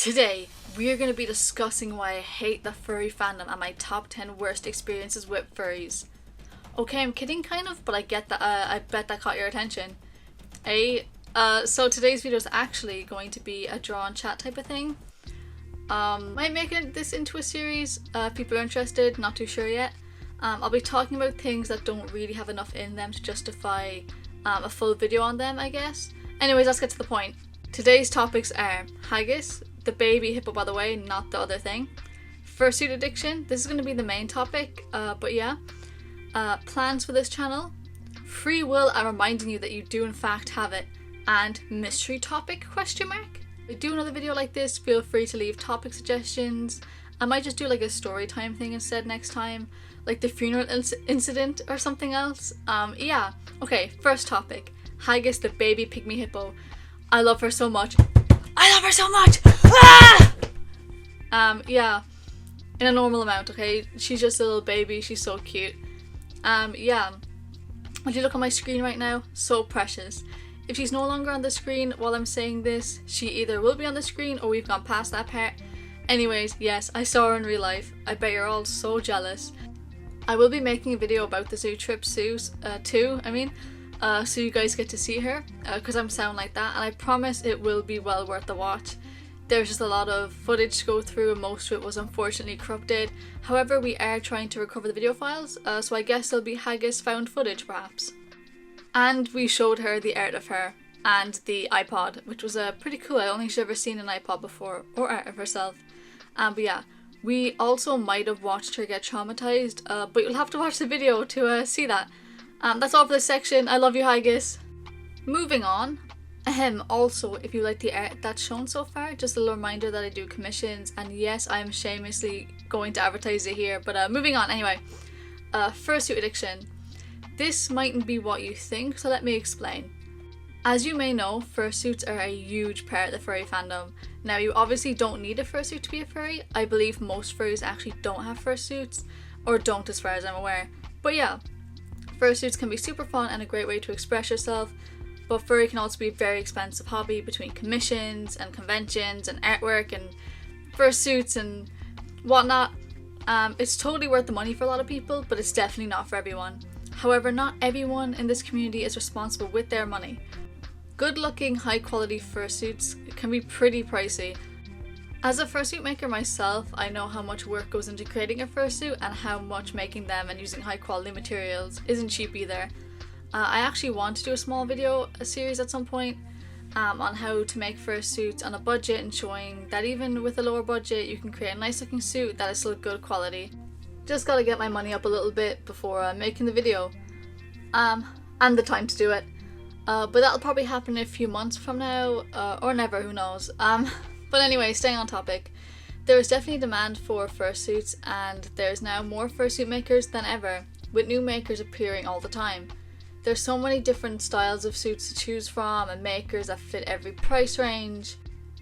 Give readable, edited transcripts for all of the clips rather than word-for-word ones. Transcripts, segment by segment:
Today, we are going to be discussing why I hate the furry fandom and my top 10 worst experiences with furries. Okay, I'm kidding kind of, but I get that. I bet that caught your attention. So today's video is actually going to be a draw and chat type of thing. Might make this into a series if people are interested, not too sure yet. I'll be talking about things that don't really have enough in them to justify a full video on them, I guess. Anyways, let's get to the point. Today's topics are Haggis, the baby hippo by the way, not the other thing. Fursuit addiction, this is going to be the main topic, but yeah. Plans for this channel. Free will and reminding you that you do in fact have it. And mystery topic, question mark. If I do another video like this, feel free to leave topic suggestions. I might just do like a story time thing instead next time. Like the funeral incident or something else. Yeah. Okay, first topic. Haggis, the baby pygmy hippo. I love her so much. I love her so much! Ah! Yeah. In a normal amount, okay? She's just a little baby. She's so cute. Yeah. If you look on my screen right now, so precious. If she's no longer on the screen while I'm saying this, she either will be on the screen or we've gone past that part. Anyways, yes, I saw her in real life. I bet you're all so jealous. I will be making a video about the zoo trip so you guys get to see her, because I'm sound like that, and I promise it will be well worth the watch. There's just a lot of footage to go through and most of it was unfortunately corrupted. However, we are trying to recover the video files, so I guess there'll be Haggis found footage perhaps. And we showed her the art of her and the iPod, which was pretty cool. I don't think she's ever seen an iPod before, or art of herself. But yeah, we also might have watched her get traumatized, but you'll have to watch the video to see that. That's all for this section. I love you, Haggis. Moving on. Also, if you like the art that's shown so far, just a little reminder that I do commissions, and yes, I am shamelessly going to advertise it here, but moving on anyway. Fursuit addiction. This mightn't be what you think, so let me explain. As you may know, fursuits are a huge part of the furry fandom. Now, you obviously don't need a fursuit to be a furry. I believe most furries actually don't have fursuits, or don't as far as I'm aware. But yeah, fursuits can be super fun and a great way to express yourself, but furry can also be a very expensive hobby between commissions and conventions and artwork and fursuits and whatnot. It's totally worth the money for a lot of people, but it's definitely not for everyone. However, not everyone in this community is responsible with their money. Good looking, high quality fursuits can be pretty pricey. As a fursuit maker myself, I know how much work goes into creating a fursuit and how much making them and using high quality materials isn't cheap either. I actually want to do a small video series at some point on how to make fursuits on a budget and showing that even with a lower budget you can create a nice looking suit that is still good quality. Just gotta get my money up a little bit before making the video. And the time to do it. But that'll probably happen in a few months from now, or never, who knows. But anyway, staying on topic. There is definitely demand for fursuits, and there's now more fursuit makers than ever, with new makers appearing all the time. There's so many different styles of suits to choose from and makers that fit every price range.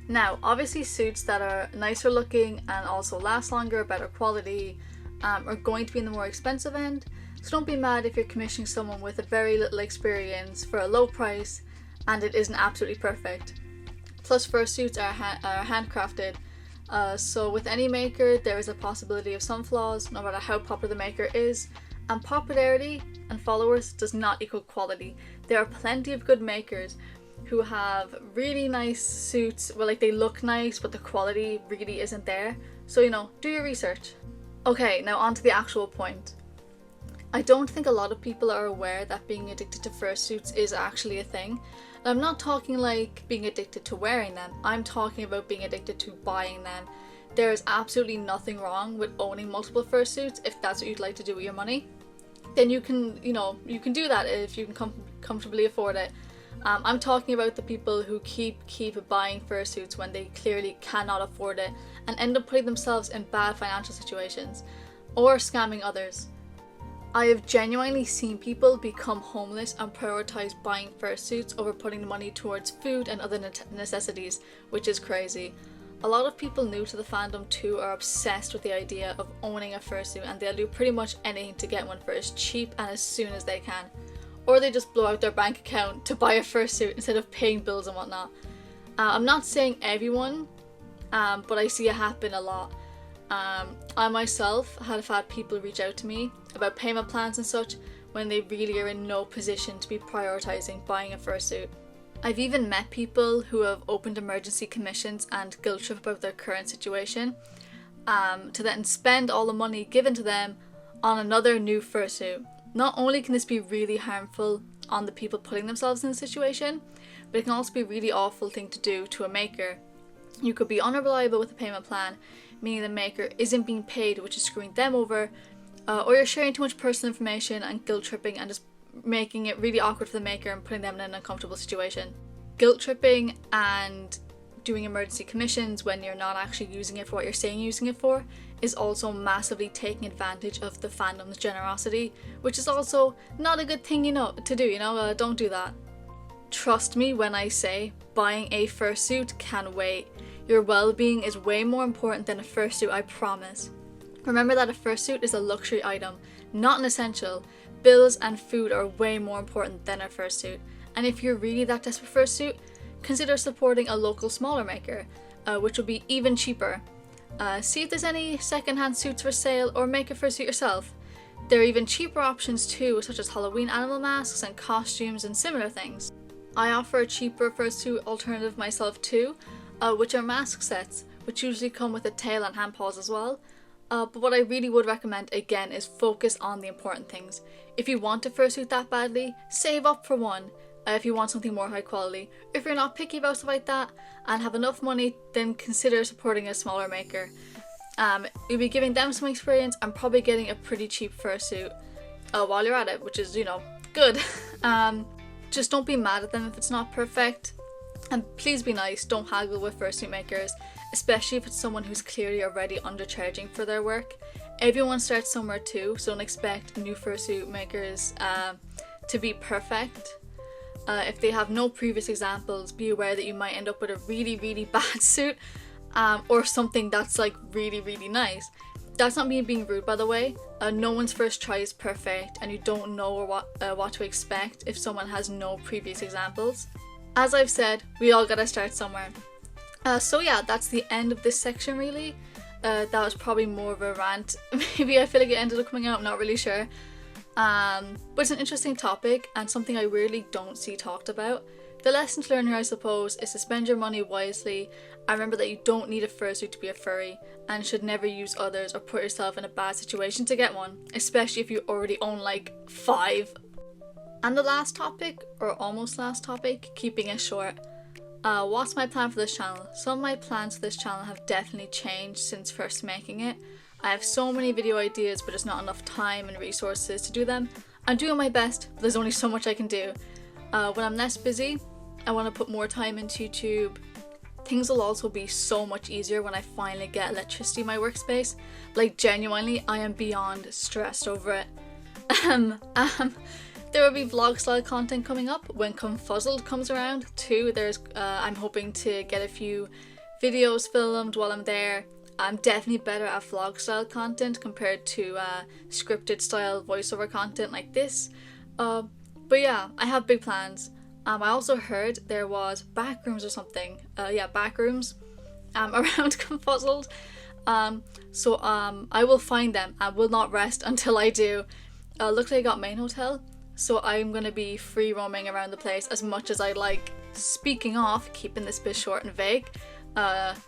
Now, obviously suits that are nicer looking and also last longer, better quality, are going to be in the more expensive end, so don't be mad if you're commissioning someone with a very little experience for a low price and it isn't absolutely perfect. Plus, fursuits are handcrafted, so with any maker there is a possibility of some flaws no matter how popular the maker is, and popularity and followers does not equal quality. There are plenty of good makers who have really nice suits, well, like they look nice but the quality really isn't there, so you know, do your research. Okay, now on to the actual point. I don't think a lot of people are aware that being addicted to fursuits is actually a thing. And I'm not talking like being addicted to wearing them, I'm talking about being addicted to buying them. There is absolutely nothing wrong with owning multiple fursuits if that's what you'd like to do with your money. Then you can do that if you can comfortably afford it. I'm talking about the people who keep buying fursuits when they clearly cannot afford it and end up putting themselves in bad financial situations or scamming others. I have genuinely seen people become homeless and prioritize buying fursuits over putting the money towards food and other necessities, which is crazy. A lot of people new to the fandom too are obsessed with the idea of owning a fursuit, and they'll do pretty much anything to get one for as cheap and as soon as they can. Or they just blow out their bank account to buy a fursuit instead of paying bills and whatnot. I'm not saying everyone but I see it happen a lot. I myself have had people reach out to me about payment plans and such when they really are in no position to be prioritising buying a fursuit. I've even met people who have opened emergency commissions and guilt trip about their current situation, to then spend all the money given to them on another new fursuit. Not only can this be really harmful on the people putting themselves in the situation, but it can also be a really awful thing to do to a maker. You could be unreliable with a payment plan, meaning the maker isn't being paid, which is screwing them over, or you're sharing too much personal information and guilt tripping and just making it really awkward for the maker and putting them in an uncomfortable situation. Guilt tripping and doing emergency commissions when you're not actually using it for what you're saying you're using it for is also massively taking advantage of the fandom's generosity, which is also not a good thing, to do, don't do that. Trust me when I say buying a fursuit can wait. Your well-being is way more important than a fursuit, I promise. Remember that a fursuit is a luxury item, not an essential. Bills and food are way more important than a fursuit. And if you're really that desperate for a fursuit, consider supporting a local smaller maker, which will be even cheaper. See if there's any secondhand suits for sale or make a fursuit yourself. There are even cheaper options too, such as Halloween animal masks and costumes and similar things. I offer a cheaper fursuit alternative myself too, which are mask sets, which usually come with a tail and hand paws as well. But what I really would recommend again is focus on the important things. If you want a fursuit that badly, save up for one. If you want something more high quality. If you're not picky about stuff like that and have enough money, then consider supporting a smaller maker. You'll be giving them some experience and probably getting a pretty cheap fursuit while you're at it, which is, good. Just don't be mad at them if it's not perfect. And please be nice, don't haggle with fursuit makers, especially if it's someone who's clearly already undercharging for their work. Everyone starts somewhere too, so don't expect new fursuit makers to be perfect. If they have no previous examples, be aware that you might end up with a really, really bad suit, or something that's like really, really nice. That's not me being rude, by the way. No one's first try is perfect, and you don't know what to expect if someone has no previous examples. As I've said, we all gotta start somewhere. So yeah, that's the end of this section really. That was probably more of a rant. Maybe I feel like it ended up coming out, I'm not really sure. But it's an interesting topic and something I really don't see talked about. The lesson to learn here, I suppose, is to spend your money wisely and remember that you don't need a fursuit to be a furry and should never use others or put yourself in a bad situation to get one, especially if you already own like 5. And the last topic, or almost last topic, keeping it short. What's my plan for this channel? Some of my plans for this channel have definitely changed since first making it. I have so many video ideas but there's not enough time and resources to do them. I'm doing my best, but there's only so much I can do. When I'm less busy, I want to put more time into YouTube. Things will also be so much easier when I finally get electricity in my workspace. Like genuinely, I am beyond stressed over it. There will be vlog style content coming up when Confuzzled comes around too. I'm hoping to get a few videos filmed while I'm there. I'm definitely better at vlog style content compared to scripted style voiceover content like this. But yeah, I have big plans. I also heard there was backrooms or something. Backrooms around Confuzzled. So I will find them. I will not rest until I do. Luckily I got main hotel, so I'm going to be free roaming around the place as much as I like. Speaking of keeping this bit short and vague,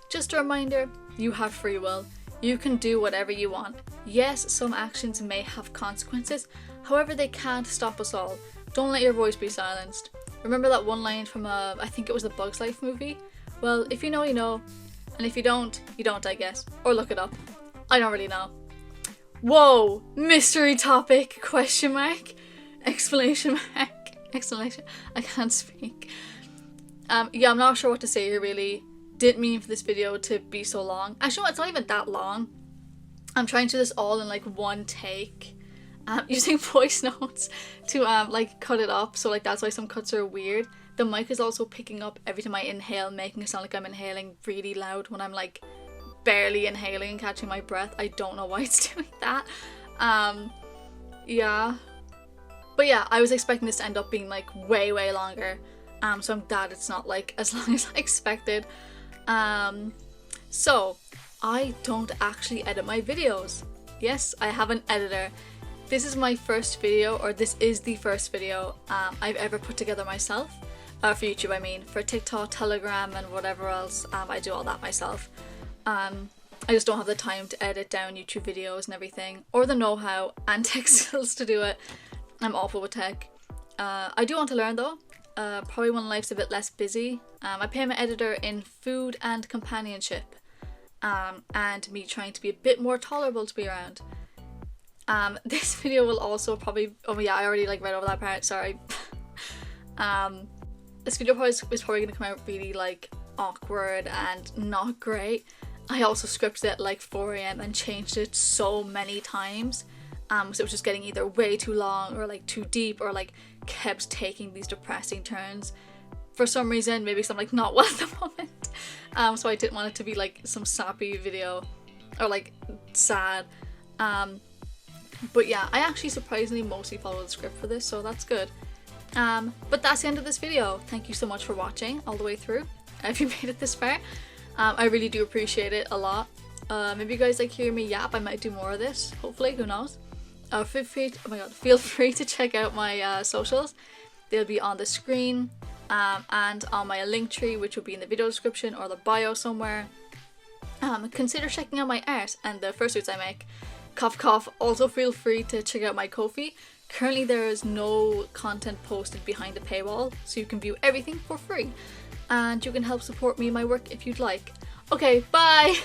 just a reminder, you have free will. You can do whatever you want. Yes, some actions may have consequences, however they can't stop us all. Don't let your voice be silenced. Remember that one line from I think it was the Bug's Life movie? Well, if you know, you know, and if you don't, you don't, I guess. Or look it up. I don't really know. Whoa! Mystery topic? Question mark? Exclamation mark? Exclamation. I can't speak. Yeah, I'm not sure what to say here really. Didn't mean for this video to be so long. Actually, it's not even that long. I'm trying to do this all in like one take. Using voice notes to like cut it up, so like that's why some cuts are weird. The mic is also picking up every time I inhale, making it sound like I'm inhaling really loud when I'm like barely inhaling and catching my breath. I don't know why it's doing that. Yeah. But yeah, I was expecting this to end up being like way longer. So I'm glad it's not like as long as I expected. So, I don't actually edit my videos. Yes, I have an editor. This is my first video, or this is the first video I've ever put together myself. For YouTube, I mean. For TikTok, Telegram, and whatever else, I do all that myself. I just don't have the time to edit down YouTube videos and everything, or the know-how and tech skills to do it. I'm awful with tech. I do want to learn though, probably when life's a bit less busy. I pay my editor in food and companionship, and me trying to be a bit more tolerable to be around. This video will also probably, oh yeah, I already like read over that part, sorry. This video is probably going to come out really like awkward and not great. I also scripted it at like 4 AM and changed it so many times. So it was just getting either way too long or like too deep, or like kept taking these depressing turns for some reason, maybe because I'm like not well at the moment. So I didn't want it to be like some sappy video or like sad. But yeah, I actually surprisingly mostly followed the script for this, so that's good. But that's the end of this video. Thank you so much for watching all the way through. If you made it this far, I really do appreciate it a lot. Maybe you guys like hearing me yap. I might do more of this, hopefully, who knows. Feel free to check out my socials. They'll be on the screen and on my link tree, which will be in the video description or the bio somewhere. Consider checking out my art and the fursuits I make. Cough cough. Also feel free to check out my Ko-fi. Currently there is no content posted behind the paywall, so you can view everything for free. And you can help support me in my work if you'd like. Okay, bye!